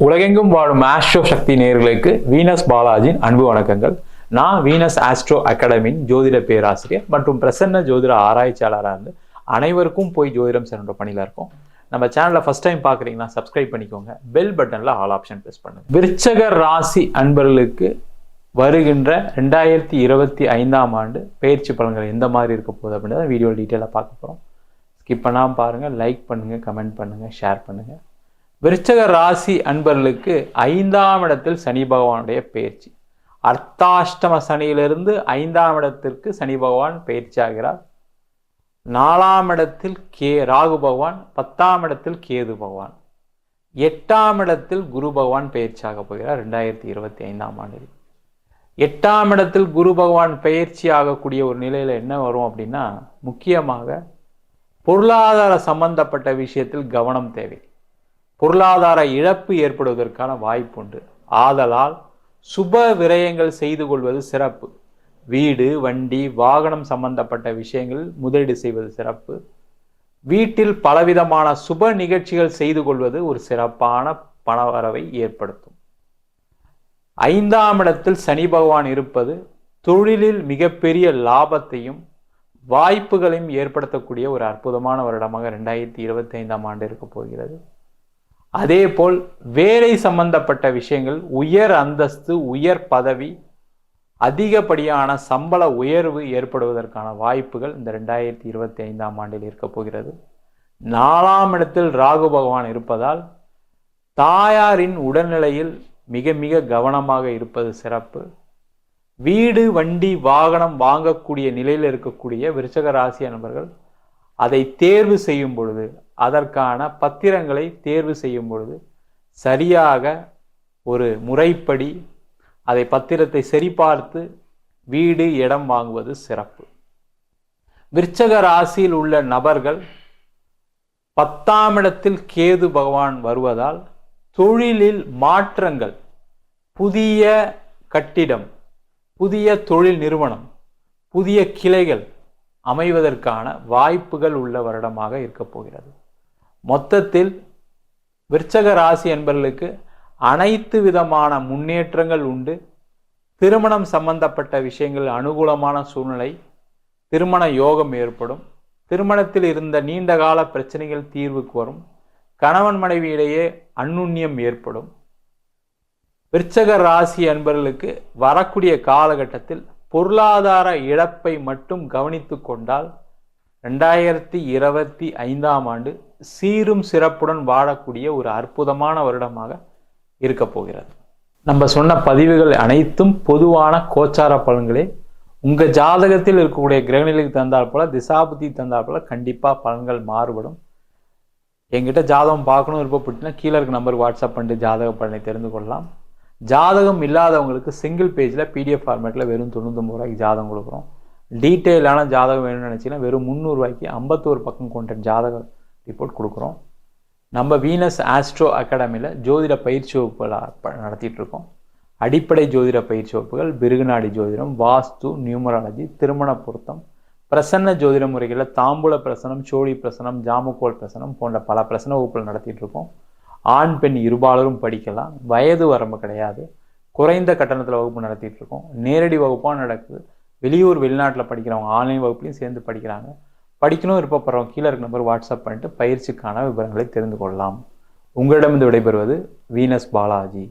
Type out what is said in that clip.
உலகெங்கும் வாழும் ஆஸ்ட்ரோ சக்தி நேயர்களுக்கு வீனஸ் பாலாஜியின் அன்பு வணக்கங்கள். நான் வீனஸ் ஆஸ்ட்ரோ அகாடமியின் ஜோதிட பேராசிரியர் மற்றும் பிரசன்ன ஜோதிட ஆராய்ச்சியாளராக இருந்து அனைவருக்கும் போய் ஜோதிடம் சென்ற பணியில் இருக்கோம். நம்ம சேனலை ஃபர்ஸ்ட் டைம் பார்க்குறீங்கன்னா சப்ஸ்கிரைப் பண்ணிக்கோங்க. பெல் பட்டனில் ஆல் ஆப்ஷன் ப்ரெஸ் பண்ணுங்க. விருச்சக ராசி அன்பர்களுக்கு வருகின்ற 2025ஆம் ஆண்டு பயிற்சி பலன்கள் எந்த மாதிரி இருக்க போகுது அப்படின்றத வீடியோ டீட்டெயிலாக பார்க்க போகிறோம். ஸ்கிப் பண்ணாமல் பாருங்கள், லைக் பண்ணுங்கள், கமெண்ட் பண்ணுங்கள், ஷேர் பண்ணுங்கள். விருச்சக ராசி அன்பர்களுக்கு 5ஆம் இடத்தில் சனி பகவானுடைய பயிற்சி. அர்த்தாஷ்டம சனியிலிருந்து 5ஆம் இடத்திற்கு சனி பகவான் பயிற்சி ஆகிறார். 4ஆம் இடத்தில் ராகு பகவான், 10ஆம் இடத்தில் கேது பகவான், 8ஆம் இடத்தில் குரு பகவான் பயிற்சியாக போகிறார். 2025ஆம் ஆண்டில் 8ஆம் இடத்தில் குரு பகவான் பயிற்சி ஆகக்கூடிய ஒரு நிலையில் என்ன வரும் அப்படின்னா, முக்கியமாக பொருளாதார சம்பந்தப்பட்ட விஷயத்தில் கவனம் தேவை. பொருளாதார இழப்பு ஏற்படுவதற்கான வாய்ப்பு உண்டு. ஆதலால் சுப விரயங்கள் செய்து கொள்வது சிறப்பு. வீடு, வண்டி, வாகனம் சம்பந்தப்பட்ட விஷயங்களில் முதலீடு செய்வது சிறப்பு. வீட்டில் பலவிதமான சுப நிகழ்ச்சிகள் செய்து கொள்வது ஒரு சிறப்பான பணவரவை ஏற்படுத்தும். 5ஆம் இடத்தில் சனி பகவான் இருப்பது தொழிலில் மிகப்பெரிய லாபத்தையும் வாய்ப்புகளையும் ஏற்படுத்தக்கூடிய ஒரு அற்புதமான வருடமாக 2025ஆம் ஆண்டு இருக்க போகிறது. அதே போல் வேலை சம்பந்தப்பட்ட விஷயங்கள், உயர் அந்தஸ்து, உயர் பதவி, அதிகப்படியான சம்பள உயர்வு ஏற்படுவதற்கான வாய்ப்புகள் இந்த 2025ஆம் ஆண்டில் இருக்க போகிறது. 4ஆம் இடத்தில் ராகு பகவான் இருப்பதால் தாயாரின் உடல்நிலையில் மிக மிக கவனமாக இருப்பது சிறப்பு. வீடு, வண்டி, வாகனம் வாங்கக்கூடிய நிலையில் இருக்கக்கூடிய விருச்சக ராசி நண்பர்கள் அதை தேர்வு செய்யும் பொழுது, அதற்கான பத்திரங்களை தேர்வு செய்யும் பொழுது சரியாக ஒரு முறைப்படி அதை பத்திரத்தை சரிபார்த்து வீடு, இடம் வாங்குவது சிறப்பு. விருச்சக ராசியில் உள்ள நபர்கள் 10ஆம் இடத்தில் கேது பகவான் வருவதால் தொழிலில் மாற்றங்கள், புதிய கட்டிடம், புதிய தொழில் நிறுவனம், புதிய கிளைகள் அமைவதற்கான வாய்ப்புகள் உள்ள வருடமாக இருக்க போகிறது. மொத்தத்தில் விருச்சக ராசி என்பவர்களுக்கு அனைத்து விதமான முன்னேற்றங்கள் உண்டு. திருமணம் சம்பந்தப்பட்ட விஷயங்கள் அனுகூலமான சூழ்நிலை, திருமண யோகம் ஏற்படும். திருமணத்தில் இருந்த நீண்ட கால பிரச்சனைகள் தீர்வுக்கு வரும். கணவன் மனைவி இடையே அந்யுன்யம் ஏற்படும். விருச்சக ராசி அன்பர்களுக்கு வரக்கூடிய காலகட்டத்தில் பொருளாதார இழப்பை மட்டும் கவனித்து கொண்டால் 2025ஆம் ஆண்டு சீரும் சிறப்புடன் வாழக்கூடிய ஒரு அற்புதமான வருடமாக இருக்க போகிறது. நம்ம சொன்ன பதிவுகள் அனைத்தும் பொதுவான கோச்சார பலன்களே. உங்கள் ஜாதகத்தில் இருக்கக்கூடிய கிரகநிலைக்கு தந்தால் போல, திசாபுத்தி தந்தால் போல கண்டிப்பாக பலன்கள் மாறுபடும். என்கிட்ட ஜாதகம் பார்க்கணும் விருப்பப்பட்டுனா கீழே இருக்க நம்பருக்கு வாட்ஸ்அப் பண்ணிட்டு ஜாதக பலனை தெரிந்து கொள்ளலாம். ஜாதகம் இல்லாதவங்களுக்கு சிங்கிள் பேஜில் PDF ஃபார்மேட்டில் வெறும் 99 ரூபாய்க்கு ஜாதகம் கொடுக்குறோம். டீட்டெயிலான ஜாதகம் வேணும்னு நினச்சிங்கன்னா வெறும் 300 ரூபாய்க்கு 51 பக்கம் கொண்ட ஜாதக ரிப்போர்ட் கொடுக்குறோம். நம்ம வீனஸ் ஆஸ்ட்ரோ அகாடமியில் ஜோதிட பயிற்சி வகுப்புகள் நடத்திட்டுருக்கோம். அடிப்படை ஜோதிட பயிற்சி வகுப்புகள், பிருகுநாடி ஜோதிடம், வாஸ்து, நியூமராலஜி, திருமண பொருத்தம், பிரசன்ன ஜோதிட முறைகளில் தாம்பூல பிரசனம், சோழி பிரசனம், ஜாமுக்கோல் பிரசனம் போன்ற பல பிரசன வகுப்புகள் நடத்திட்டுருக்கோம். ஆண் பெண் இருபாலரும் படிக்கலாம். வயது வரம்பு கிடையாது. குறைந்த கட்டணத்தில் வகுப்பு நடத்திட்டு இருக்கோம். நேரடி வகுப்பாக நடக்குது. வெளியூர், வெளிநாட்டில் படிக்கிறவங்க ஆன்லைன் வகுப்புலையும் சேர்ந்து படிக்கிறாங்க. படிக்கணும் விருப்பப்படுறவங்க கீழே இருக்க நம்பர் வாட்ஸ்அப் பண்ணிட்டு பயிற்சிக்கான விவரங்களை தெரிந்து கொள்ளலாம். உங்களிடமிருந்து விடைபெறுவது வீனஸ் பாலாஜி.